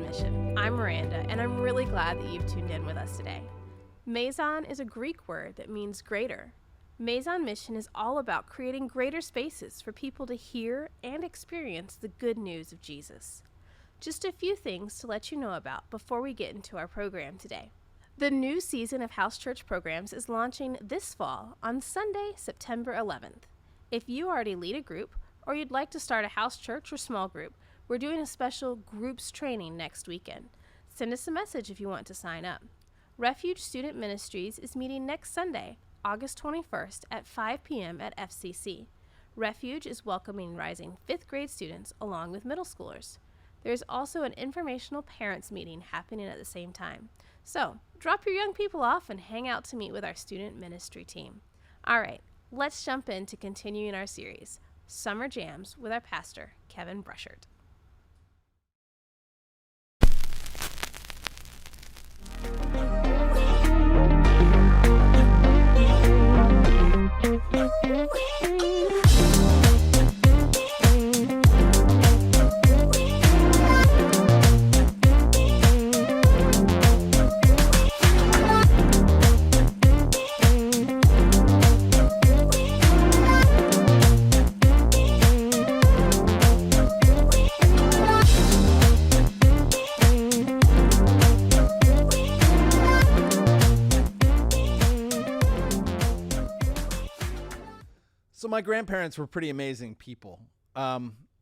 Mission. I'm Miranda, and I'm really glad that you've tuned in with us today. Meizon is a Greek word that means greater. Meizon Mission is all about creating greater spaces for people to hear and experience the good news of Jesus. Just a few things to let you know about before we get into our program today. The new season of House Church programs is launching this fall on Sunday, September 11th. If you already lead a group, or you'd like to start a house church or small group, we're doing a special groups training next weekend. Send us a message if you want to sign up. Refuge Student Ministries is meeting next Sunday, August 21st at 5 p.m. at FCC. Refuge is welcoming rising 5th grade students along with middle schoolers. There's also an informational parents meeting happening at the same time. So, drop your young people off and hang out to meet with our student ministry team. All right, let's jump into continuing our series, Summer Jams, with our pastor, Kevin Bruchert. So my grandparents were pretty amazing people. I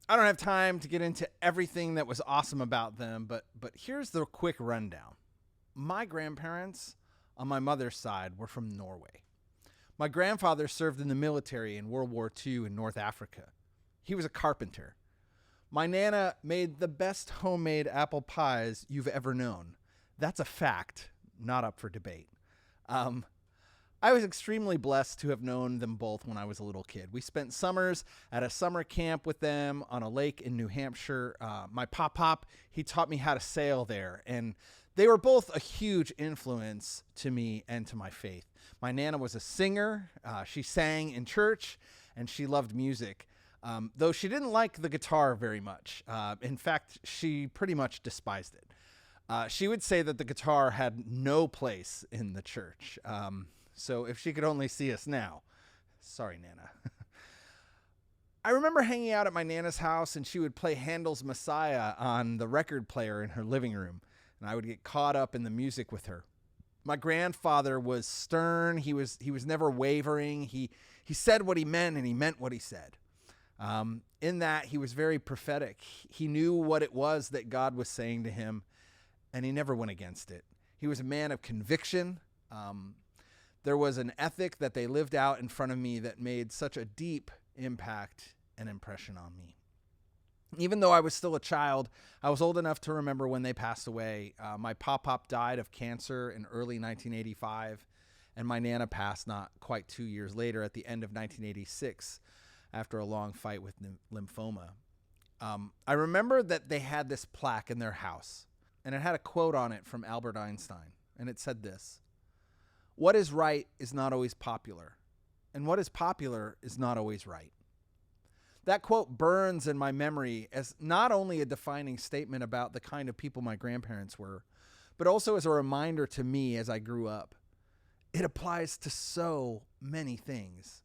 don't have time to get into everything that was awesome about them, but here's the quick rundown. My grandparents on my mother's side were from Norway. My grandfather served in the military in World War II in North Africa. He was a carpenter. My Nana made the best homemade apple pies you've ever known. That's a fact, not up for debate. I was extremely blessed to have known them both when I was a little kid. We spent summers at a summer camp with them on a lake in New Hampshire. My pop, he taught me how to sail there, and they were both a huge influence to me and to my faith. My Nana was a singer. She sang in church, and she loved music, though she didn't like the guitar very much. In fact, she pretty much despised it. She would say that the guitar had no place in the church. So if she could only see us now. Sorry, Nana. I remember hanging out at my Nana's house, and she would play Handel's Messiah on the record player in her living room, and I would get caught up in the music with her. My grandfather was stern. He was never wavering. He said what he meant, and he meant what he said. In that, he was very prophetic. He knew what it was that God was saying to him, and he never went against it. He was a man of conviction. There was an ethic that they lived out in front of me that made such a deep impact and impression on me. Even though I was still a child, I was old enough to remember when they passed away. My pop died of cancer in early 1985, and my Nana passed not quite 2 years later at the end of 1986 after a long fight with lymphoma. I remember that they had this plaque in their house, and it had a quote on it from Albert Einstein, and it said this: "What is right is not always popular, and what is popular is not always right." That quote burns in my memory as not only a defining statement about the kind of people my grandparents were, but also as a reminder to me as I grew up. It applies to so many things.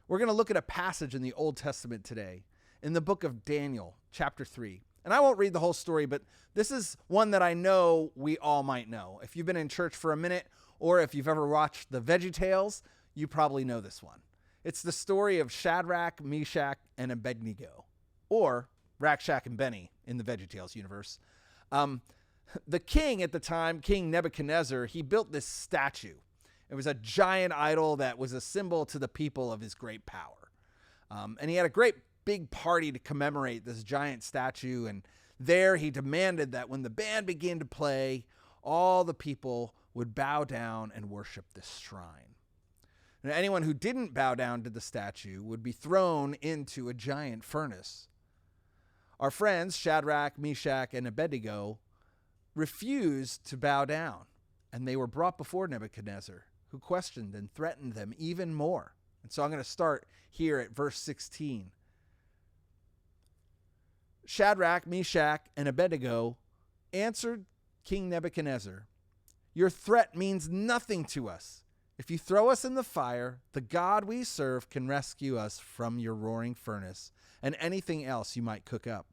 We're going to look at a passage in the Old Testament today, in the book of Daniel, chapter 3. And I won't read the whole story, but this is one that I know we all might know. If you've been in church for a minute, or if you've ever watched the VeggieTales, you probably know this one. It's the story of Shadrach, Meshach, and Abednego, or Rakshak and Benny in the VeggieTales universe. The king at the time, King Nebuchadnezzar, he built this statue. It was a giant idol that was a symbol to the people of his great power. And he had a great big party to commemorate this giant statue, and there he demanded that when the band began to play, all the people would bow down and worship this shrine. Now, anyone who didn't bow down to the statue would be thrown into a giant furnace. Our friends, Shadrach, Meshach, and Abednego, refused to bow down, and they were brought before Nebuchadnezzar, who questioned and threatened them even more. And so I'm going to start here at verse 16. Shadrach, Meshach, and Abednego answered King Nebuchadnezzar, "Your threat means nothing to us. If you throw us in the fire, the God we serve can rescue us from your roaring furnace and anything else you might cook up.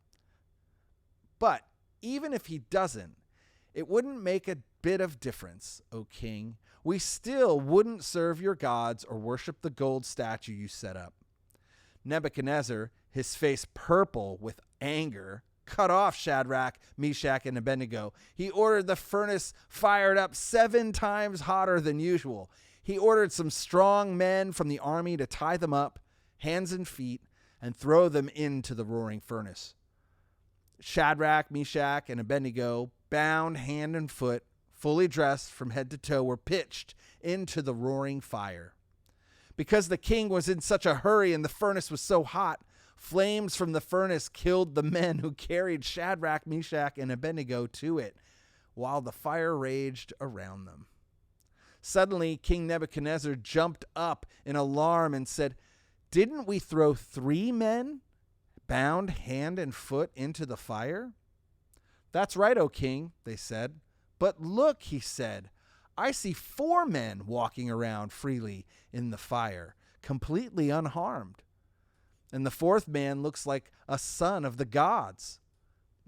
But even if he doesn't, it wouldn't make a bit of difference, O king. We still wouldn't serve your gods or worship the gold statue you set up." Nebuchadnezzar, his face purple with anger, cut off Shadrach, Meshach, and Abednego. He ordered the furnace fired up 7 times hotter than usual. He ordered some strong men from the army to tie them up, hands and feet, and throw them into the roaring furnace. Shadrach, Meshach, and Abednego, bound hand and foot, fully dressed from head to toe, were pitched into the roaring fire. Because the king was in such a hurry and the furnace was so hot, flames from the furnace killed the men who carried Shadrach, Meshach, and Abednego to it, while the fire raged around them. Suddenly, King Nebuchadnezzar jumped up in alarm and said, "Didn't we throw 3 men, bound hand and foot, into the fire?" "That's right, O king," they said. "But look," he said, "I see 4 men walking around freely in the fire, completely unharmed. And the 4th man looks like a son of the gods."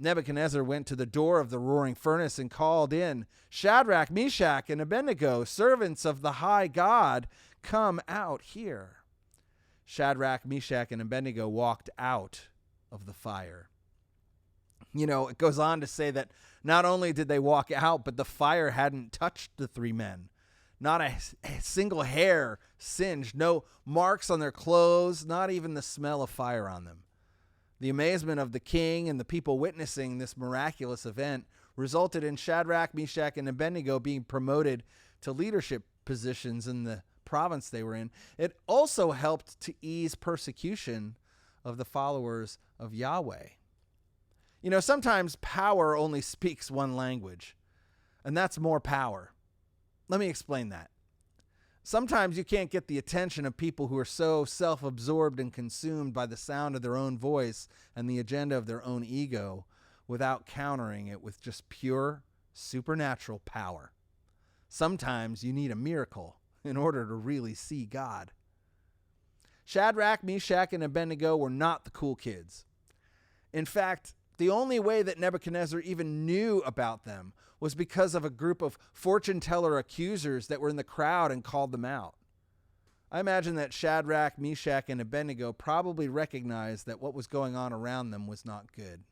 Nebuchadnezzar went to the door of the roaring furnace and called in, "Shadrach, Meshach, and Abednego, servants of the high God, come out here." Shadrach, Meshach, and Abednego walked out of the fire. It goes on to say that not only did they walk out, but the fire hadn't touched the 3 men. Not a single hair singed, no marks on their clothes, not even the smell of fire on them. The amazement of the king and the people witnessing this miraculous event resulted in Shadrach, Meshach, and Abednego being promoted to leadership positions in the province they were in. It also helped to ease persecution of the followers of Yahweh. Sometimes power only speaks one language, and that's more power. Let me explain that. Sometimes you can't get the attention of people who are so self-absorbed and consumed by the sound of their own voice and the agenda of their own ego without countering it with just pure supernatural power. Sometimes you need a miracle in order to really see God. Shadrach, Meshach, and Abednego were not the cool kids. In fact, the only way that Nebuchadnezzar even knew about them was because of a group of fortune teller accusers that were in the crowd and called them out. I imagine that Shadrach, Meshach, and Abednego probably recognized that what was going on around them was not good.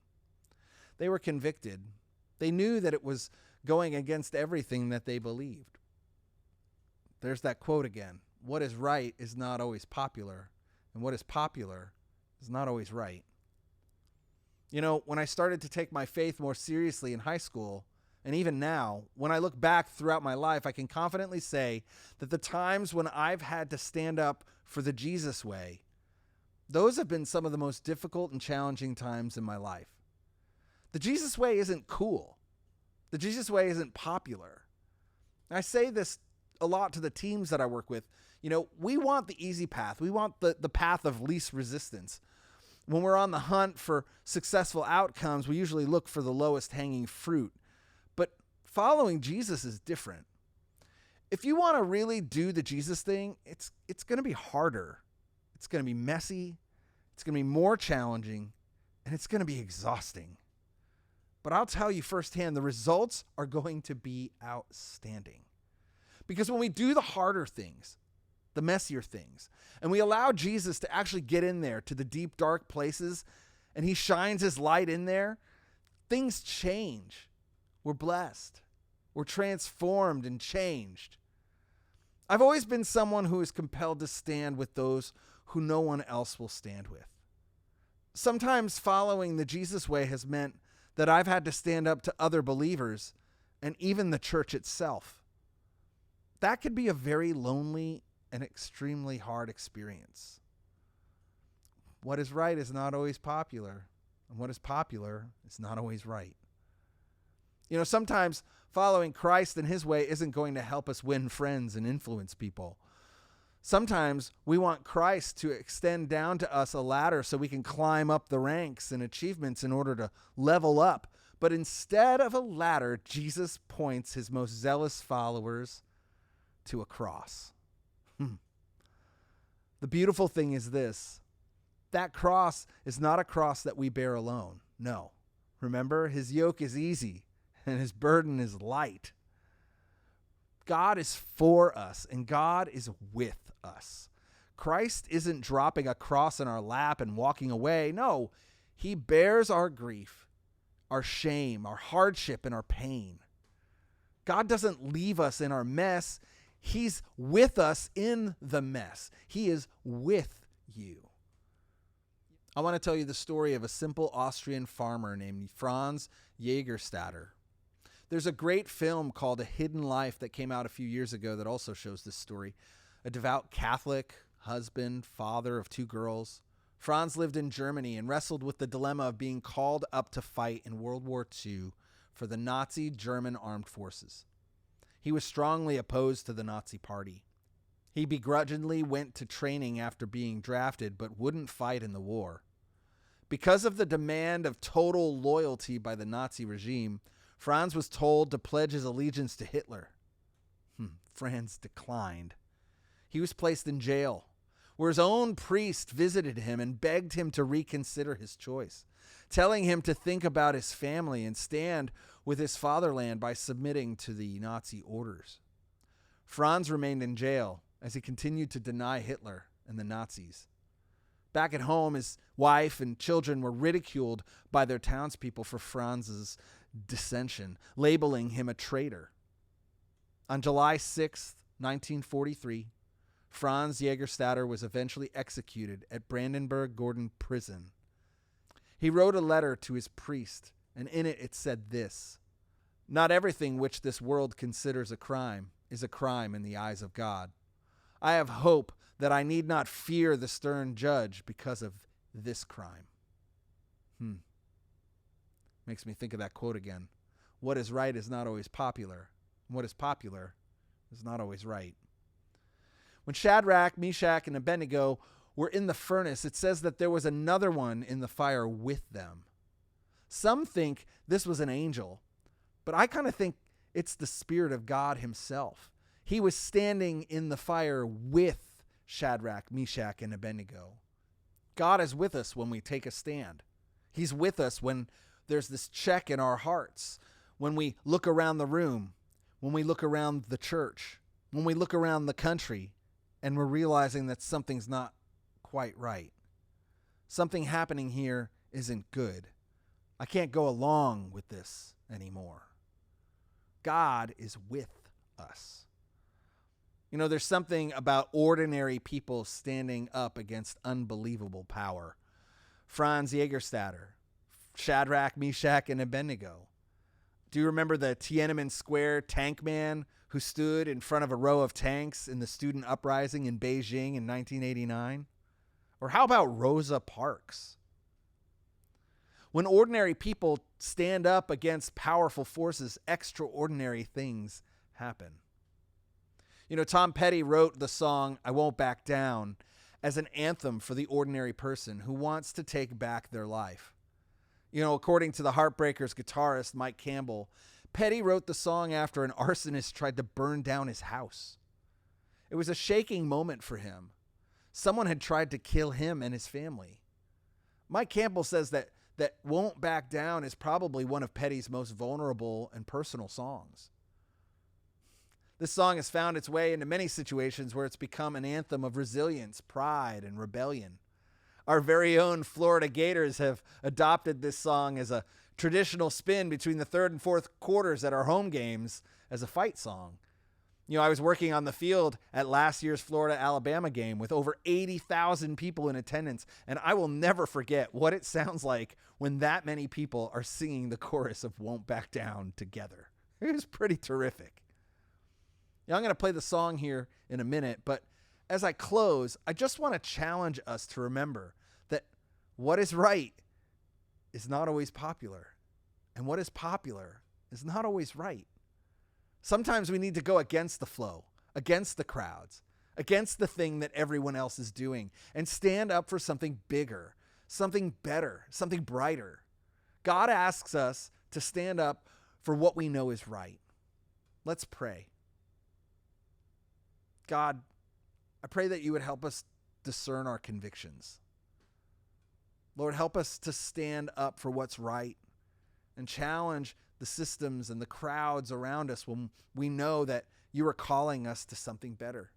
They were convicted. They knew that it was going against everything that they believed. There's that quote again. What is right is not always popular, and what is popular is not always right. When I started to take my faith more seriously in high school, and even now, when I look back throughout my life, I can confidently say that the times when I've had to stand up for the Jesus way, those have been some of the most difficult and challenging times in my life. The Jesus way isn't cool. The Jesus way isn't popular. I say this a lot to the teams that I work with. We want the easy path. We want the path of least resistance. When we're on the hunt for successful outcomes, we usually look for the lowest hanging fruit. But following Jesus is different. If you want to really do the Jesus thing, it's going to be harder. It's going to be messy. It's going to be more challenging, and it's going to be exhausting. But I'll tell you firsthand, the results are going to be outstanding. Because when we do the harder things, the messier things, and we allow Jesus to actually get in there to the deep, dark places, and he shines his light in there, things change. We're blessed. We're transformed and changed. I've always been someone who is compelled to stand with those who no one else will stand with. Sometimes following the Jesus way has meant that I've had to stand up to other believers and even the church itself. That could be a very lonely and extremely hard experience. What is right is not always popular, and what is popular is not always right. Sometimes following Christ and his way isn't going to help us win friends and influence people. Sometimes we want Christ to extend down to us a ladder so we can climb up the ranks and achievements in order to level up. But instead of a ladder, Jesus points his most zealous followers to a cross. The beautiful thing is this: that cross is not a cross that we bear alone. No. Remember, his yoke is easy and his burden is light. God is for us and God is with us. Christ isn't dropping a cross in our lap and walking away. No, he bears our grief, our shame, our hardship, and our pain. God doesn't leave us in our mess. He's with us in the mess. He is with you. I want to tell you the story of a simple Austrian farmer named Franz Jägerstätter. There's a great film called A Hidden Life that came out a few years ago that also shows this story. A devout Catholic, husband, father of 2 girls. Franz lived in Germany and wrestled with the dilemma of being called up to fight in World War II for the Nazi German armed forces. He was strongly opposed to the Nazi Party. He begrudgingly went to training after being drafted, but wouldn't fight in the war. Because of the demand of total loyalty by the Nazi regime, Franz was told to pledge his allegiance to Hitler. Franz declined. He was placed in jail, where his own priest visited him and begged him to reconsider his choice, telling him to think about his family and stand with his fatherland by submitting to the Nazi orders. Franz remained in jail as he continued to deny Hitler and the Nazis. Back at home, his wife and children were ridiculed by their townspeople for Franz's dissension, labeling him a traitor. On July 6th, 1943, Franz Jägerstätter was eventually executed at Brandenburg-Gordon Prison. He wrote a letter to his priest, and in it said this: "Not everything which this world considers a crime is a crime in the eyes of God. I have hope that I need not fear the stern judge because of this crime." Makes me think of that quote again. What is right is not always popular. What is popular is not always right. When Shadrach, Meshach, and Abednego were in the furnace, it says that there was another one in the fire with them. Some think this was an angel, but I kind of think it's the Spirit of God himself. He was standing in the fire with Shadrach, Meshach, and Abednego. God is with us when we take a stand. He's with us when there's this check in our hearts, when we look around the room, when we look around the church, when we look around the country, and we're realizing that something's not quite right. Something happening here isn't good. I can't go along with this anymore. God is with us. You know, there's something about ordinary people standing up against unbelievable power. Franz Jägerstätter, Shadrach, Meshach, and Abednego. Do you remember the Tiananmen Square tank man who stood in front of a row of tanks in the student uprising in Beijing in 1989? Or how about Rosa Parks? When ordinary people stand up against powerful forces, extraordinary things happen. You know, Tom Petty wrote the song "I Won't Back Down" as an anthem for the ordinary person who wants to take back their life. You know, according to the Heartbreakers guitarist Mike Campbell, Petty wrote the song after an arsonist tried to burn down his house. It was a shaking moment for him. Someone had tried to kill him and his family. Mike Campbell says that "Won't Back Down" is probably one of Petty's most vulnerable and personal songs. This song has found its way into many situations where it's become an anthem of resilience, pride, and rebellion. Our very own Florida Gators have adopted this song as a traditional spin between the third and fourth quarters at our home games as a fight song. You know, I was working on the field at last year's Florida-Alabama game with over 80,000 people in attendance, and I will never forget what it sounds like when that many people are singing the chorus of "Won't Back Down" together. It was pretty terrific. Now, I'm going to play the song here in a minute, but as I close, I just want to challenge us to remember that what is right is not always popular, and what is popular is not always right. Sometimes we need to go against the flow, against the crowds, against the thing that everyone else is doing, and stand up for something bigger, something better, something brighter. God asks us to stand up for what we know is right. Let's pray. God, I pray that you would help us discern our convictions. Lord, help us to stand up for what's right and challenge the systems and the crowds around us when we know that you are calling us to something better.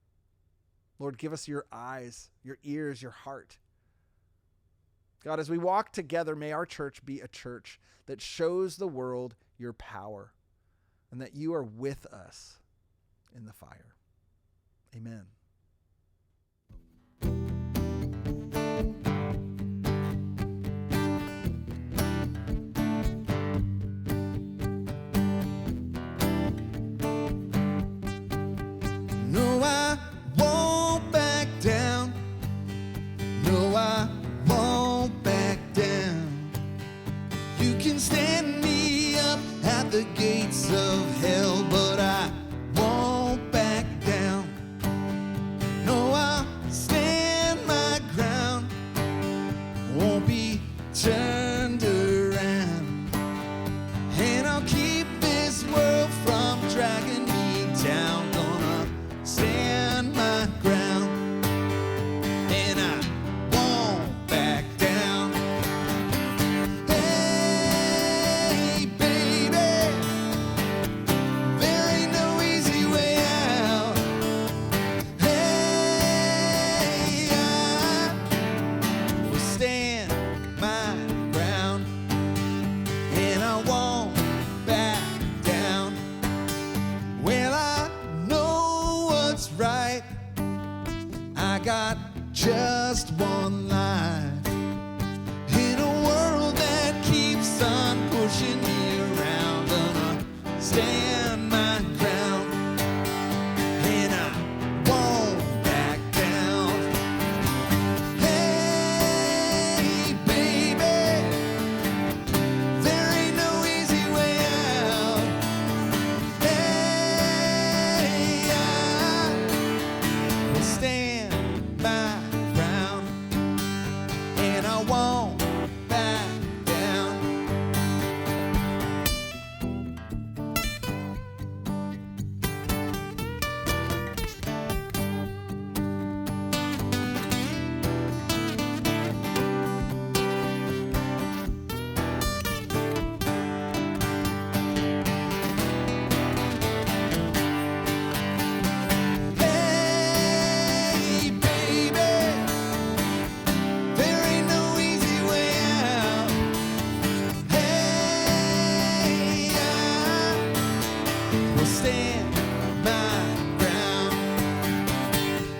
Lord, give us your eyes, your ears, your heart. God, as we walk together, may our church be a church that shows the world your power and that you are with us in the fire. Amen. No, I won't back down. No, I won't back down. You can stand me up at the gates of hell, but I won't back down. No, I'll stand my ground. Won't be turned around. And I'll keep this world from dragging me down. Gonna stand my ground. And I won't back down. Hey, baby, there ain't no easy way out. Hey, I will stand my ground. And I won't back down. Well, I know what's right. I got just one life. In a world that keeps on pushing me around, gonna stand my ground. And I won't back down. Hey, baby, there ain't no easy way out. Hey, I will stand my ground. And I won't back down. Hey, baby, there ain't no easy way out. Hey, I will stand my ground.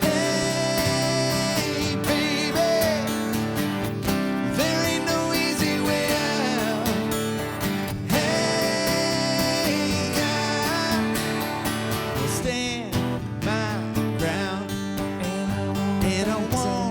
Hey, baby, there ain't no easy way out. Hey, I will stand my ground. And I won't